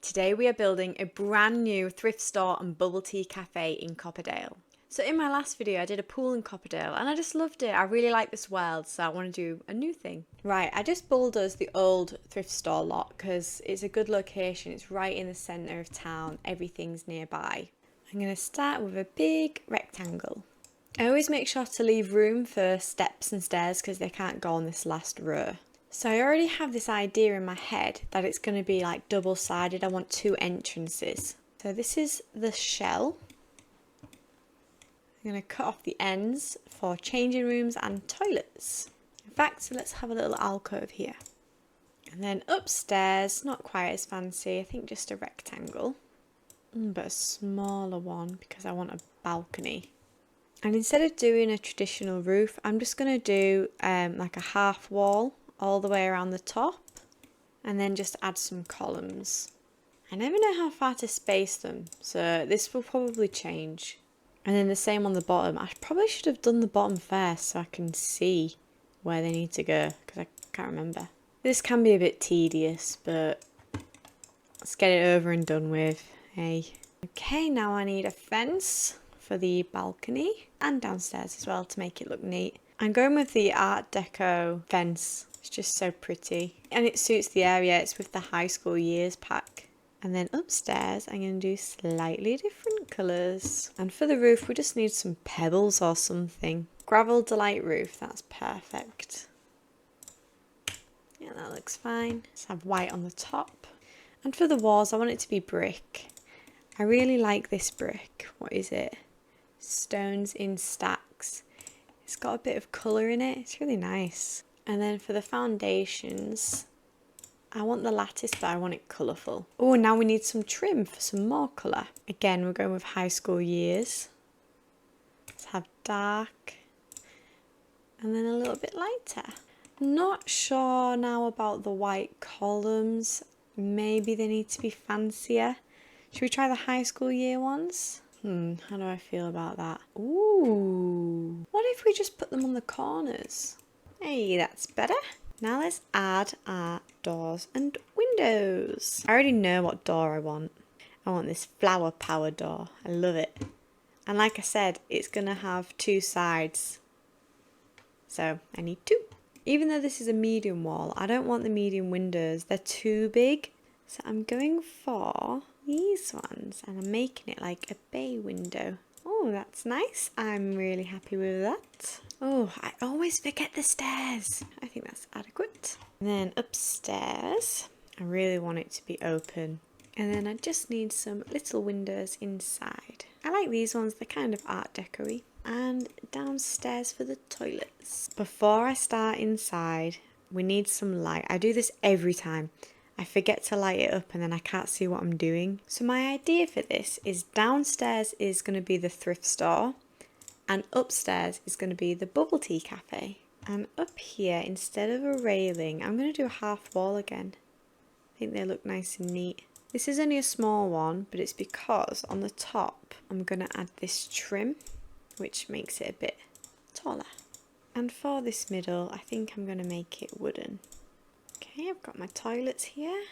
Today we are building a brand new thrift store and bubble tea cafe in Copperdale. So in my last video I did a pool in Copperdale and I just loved it. I really like this world, so I want to do a new thing. Right, I just bulldozed the old thrift store lot because it's a good location. It's right in the centre of town. Everything's nearby. I'm going to start with a big rectangle. I always make sure to leave room for steps and stairs because they can't go on this last row. So I already have this idea in my head that it's going to be like double-sided. I want two entrances. So this is the shell. I'm going to cut off the ends for changing rooms and toilets. In fact, so let's have a little alcove here. And then upstairs, not quite as fancy, I think just a rectangle. But a smaller one because I want a balcony. And instead of doing a traditional roof, I'm just going to do like a half wall all the way around the top. And then just add some columns. I never know how far to space them, so this will probably change. And then the same on the bottom. I probably should have done the bottom first so I can see where they need to go, because I can't remember. This can be a bit tedious, but let's get it over and done with. Hey. Okay, now I need a fence for the balcony and downstairs as well to make it look neat. I'm going with the Art Deco fence. It's just so pretty. And it suits the area. It's with the high school years pack. And then upstairs, I'm going to do slightly different colours. And for the roof, we just need some pebbles or something. Gravel Delight roof, that's perfect. Yeah, that looks fine. Let's have white on the top. And for the walls, I want it to be brick. I really like this brick. What is it? Stones in stacks. It's got a bit of colour in it. It's really nice. And then for the foundations, I want the lattice, but I want it colourful. Oh, now we need some trim for some more colour. Again, we're going with high school years. Let's have dark. And then a little bit lighter. Not sure now about the white columns. Maybe they need to be fancier. Should we try the high school year ones? How do I feel about that? Ooh. What if we just put them on the corners? Hey, that's better. Now let's add our doors and windows. I already know what door I want. I want this flower power door. I love it. And like I said, it's going to have two sides. So I need two. Even though this is a medium wall, I don't want the medium windows. They're too big. So I'm going for these ones. And I'm making it like a bay window. Oh, that's nice. I'm really happy with that. Oh, I always forget the stairs. I think that's adequate. And then upstairs, I really want it to be open. And then I just need some little windows inside. I like these ones, they're kind of art deco-y. And downstairs for the toilets. Before I start inside, we need some light. I do this every time. I forget to light it up and then I can't see what I'm doing. So my idea for this is downstairs is going to be the thrift store. And upstairs is going to be the bubble tea cafe. And up here, instead of a railing, I'm going to do a half wall again. I think they look nice and neat. This is only a small one, but it's because on the top, I'm going to add this trim, which makes it a bit taller. And for this middle, I think I'm going to make it wooden. Okay, I've got my toilets here.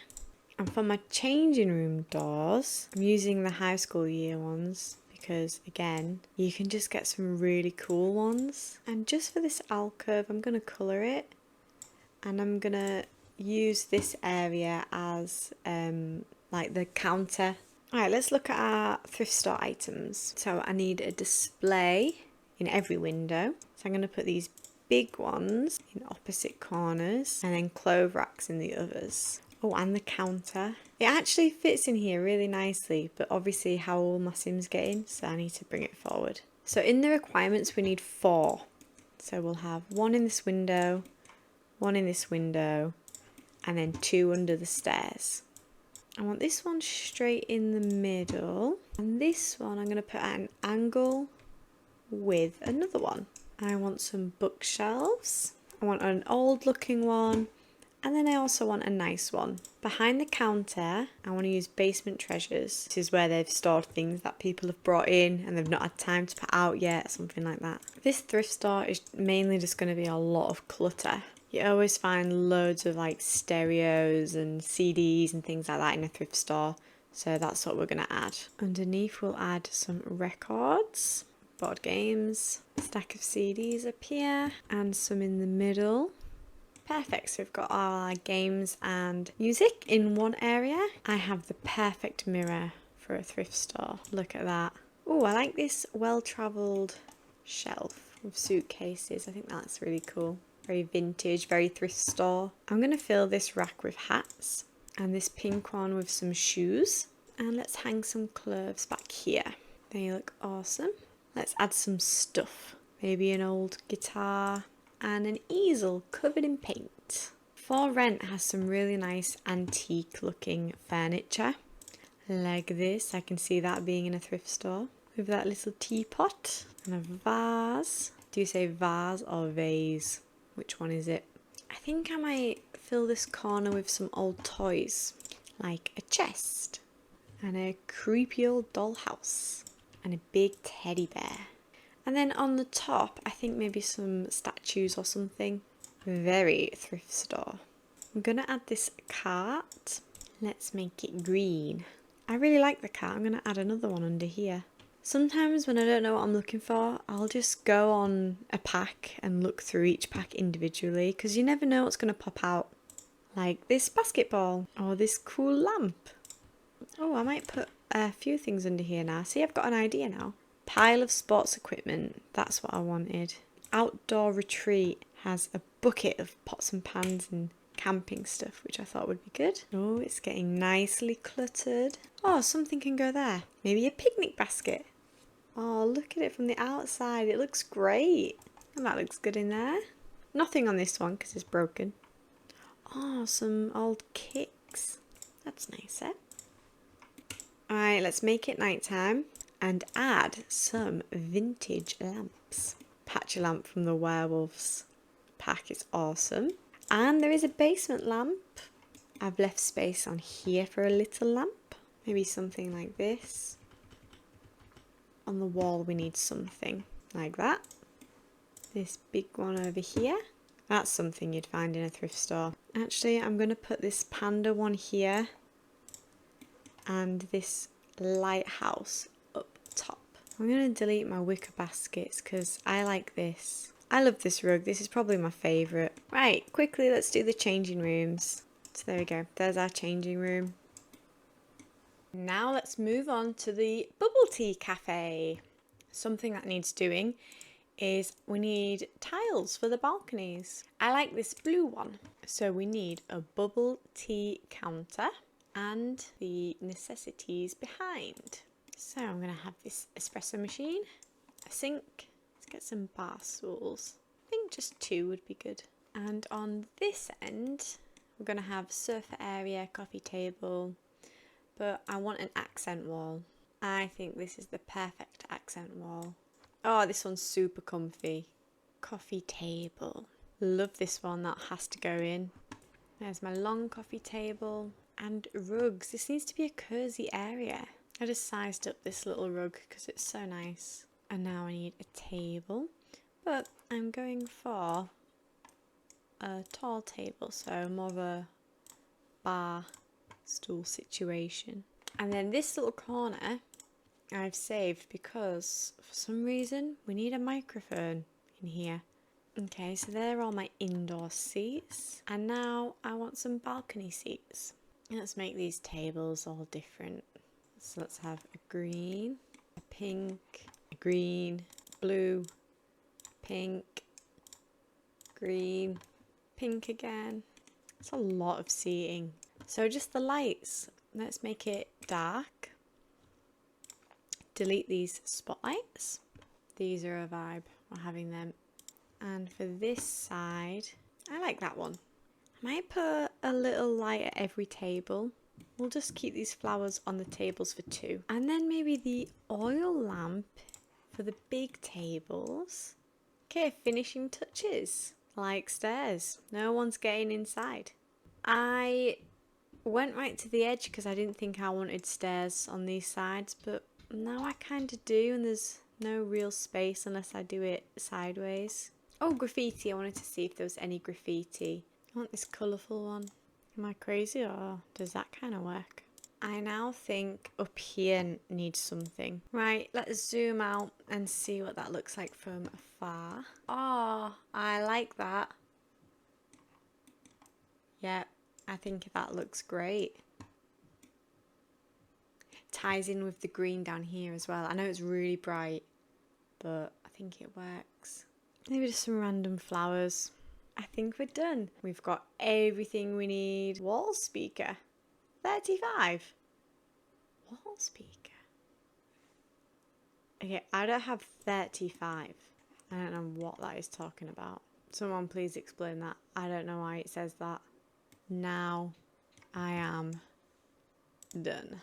And for my changing room doors, I'm using the high school year ones. Because again, you can just get some really cool ones. And just for this alcove, I'm going to colour it. And I'm going to use this area as like the counter. Alright, let's look at our thrift store items. So I need a display in every window. So I'm going to put these big ones in opposite corners. And then clothes racks in the others. Oh, and the counter. It actually fits in here really nicely, but obviously how will my Sims get in? So I need to bring it forward. So in the requirements, we need 4. So we'll have 1 in this window, 1 in this window, and then 2 under the stairs. I want this one straight in the middle. And this one I'm going to put at an angle with another one. I want some bookshelves. I want an old looking one. And then I also want a nice one. Behind the counter, I want to use basement treasures. This is where they've stored things that people have brought in and they've not had time to put out yet, something like that. This thrift store is mainly just going to be a lot of clutter. You always find loads of like stereos and CDs and things like that in a thrift store. So that's what we're going to add. Underneath we'll add some records, board games, a stack of CDs up here and some in the middle. Perfect, so we've got our games and music in one area. I have the perfect mirror for a thrift store. Look at that. Oh, I like this well-travelled shelf with suitcases. I think that's really cool. Very vintage, very thrift store. I'm going to fill this rack with hats and this pink one with some shoes. And let's hang some clothes back here. They look awesome. Let's add some stuff. Maybe an old guitar and an easel covered in paint. For Rent has some really nice antique looking furniture. Like this. I can see that being in a thrift store. With that little teapot and a vase. Do you say vase or vase? Which one is it? I think I might fill this corner with some old toys, like a chest and a creepy old dollhouse and a big teddy bear. And then on the top, I think maybe some statues or something. Very thrift store. I'm gonna add this cart. Let's make it green. I really like the cart. I'm gonna add another one under here. Sometimes when I don't know what I'm looking for, I'll just go on a pack and look through each pack individually because you never know what's going to pop out. Like this basketball or this cool lamp. Oh, I might put a few things under here now. See, I've got an idea now. Pile of sports equipment. That's what I wanted. Outdoor retreat has a bucket of pots and pans and camping stuff, which I thought would be good. Oh, it's getting nicely cluttered. Oh, something can go there. Maybe a picnic basket. Oh, look at it from the outside. It looks great. And that looks good in there. Nothing on this one because it's broken. Oh, some old kicks. That's nice, eh? Alright, let's make it nighttime and add some vintage lamps. Patch a lamp from the werewolves pack is awesome. And there is a basement lamp. I've left space on here for a little lamp. Maybe something like this. On the wall we need something like that. This big one over here. That's something you'd find in a thrift store. Actually, I'm going to put this panda one here. And this lighthouse up top. I'm going to delete my wicker baskets because I like this. I love this rug. This is probably my favourite. Right, quickly let's do the changing rooms. So there we go. There's our changing room. Now let's move on to the bubble tea cafe. Something that needs doing is we need tiles for the balconies. I like this blue one. So we need a bubble tea counter and the necessities behind. So I'm going to have this espresso machine, a sink. Let's get some bar stools. I think just 2 would be good. And on this end, we're going to have sofa area, coffee table, but I want an accent wall. I think this is the perfect accent wall. Oh, this one's super comfy. Coffee table. Love this one, that has to go in. There's my long coffee table and rugs. This needs to be a cozy area. I just sized up this little rug because it's so nice. And now I need a table, but I'm going for a tall table, so more of a bar stool situation. And then this little corner I've saved because for some reason we need a microphone in here. Okay, so there are all my indoor seats, and now I want some balcony seats. Let's make these tables all different. So let's have a green, a pink, a green, blue, pink, green, pink again. It's a lot of seating. So just the lights. Let's make it dark. Delete these spotlights. These are a vibe. We're having them. And for this side, I like that one. I might put a little light at every table. We'll just keep these flowers on the tables for 2. And then maybe the oil lamp for the big tables. Okay, finishing touches. Like stairs. No one's getting inside. I went right to the edge because I didn't think I wanted stairs on these sides, but now I kind of do, and there's no real space unless I do it sideways. Oh, graffiti. I wanted to see if there was any graffiti. I want this colourful one. Am I crazy or does that kind of work? I now think up here needs something. Right, let's zoom out and see what that looks like from afar. Oh, I like that. Yep, I think that looks great. Ties in with the green down here as well. I know it's really bright, but I think it works. Maybe just some random flowers. I think we're done. We've got everything we need. Wall speaker. 35. Wall speaker. Okay, I don't have 35. I don't know what that is talking about. Someone please explain that. I don't know why it says that. Now I am done.